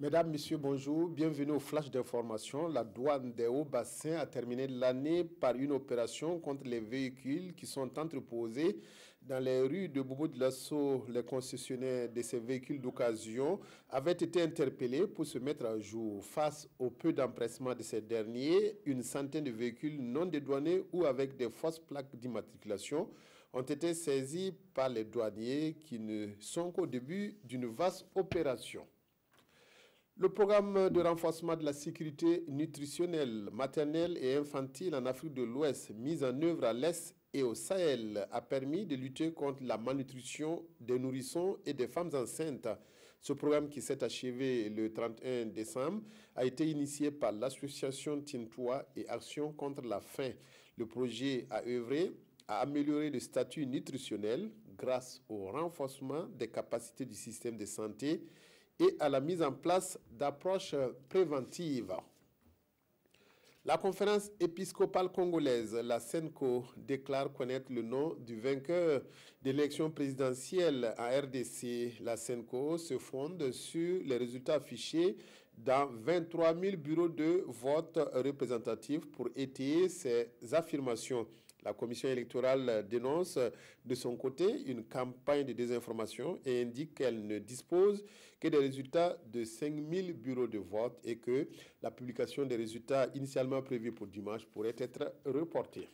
Mesdames, Messieurs, bonjour. Bienvenue au flash d'information. La douane des Hauts-Bassins a terminé l'année par une opération contre les véhicules qui sont entreposés dans les rues de Bobo de Lasso. Les concessionnaires de ces véhicules d'occasion avaient été interpellés pour se mettre à jour. Face au peu d'empressement de ces derniers, une centaine de véhicules non dédouanés ou avec des fausses plaques d'immatriculation ont été saisis par les douaniers qui ne sont qu'au début d'une vaste opération. Le programme de renforcement de la sécurité nutritionnelle maternelle et infantile en Afrique de l'Ouest, mis en œuvre à l'Est et au Sahel, a permis de lutter contre la malnutrition des nourrissons et des femmes enceintes. Ce programme, qui s'est achevé le 31 décembre, a été initié par l'association Tintoua et Action contre la faim. Le projet a œuvré à améliorer le statut nutritionnel grâce au renforcement des capacités du système de santé et à la mise en place d'approches préventives. La conférence épiscopale congolaise, la CENCO, déclare connaître le nom du vainqueur de l'élection présidentielle en RDC. La CENCO se fonde sur les résultats affichés dans 23 000 bureaux de vote représentatifs pour étayer ces affirmations. La commission électorale dénonce de son côté une campagne de désinformation et indique qu'elle ne dispose que des résultats de 5 000 bureaux de vote et que la publication des résultats initialement prévus pour dimanche pourrait être reportée.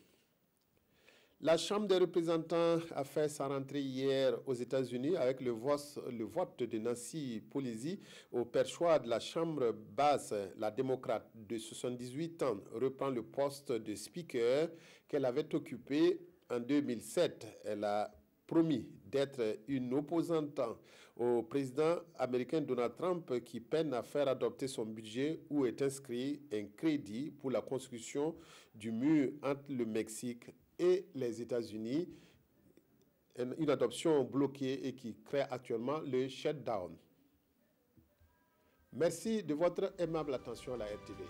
La Chambre des représentants a fait sa rentrée hier aux États-Unis avec le vote de Nancy Pelosi au perchoir de la Chambre basse. La démocrate de 78 ans reprend le poste de speaker qu'elle avait occupé en 2007. Elle a promis d'être une opposante au président américain Donald Trump qui peine à faire adopter son budget où est inscrit un crédit pour la construction du mur entre le Mexique et les États-Unis, une adoption bloquée et qui crée actuellement le shutdown. Merci de votre aimable attention à la RTD.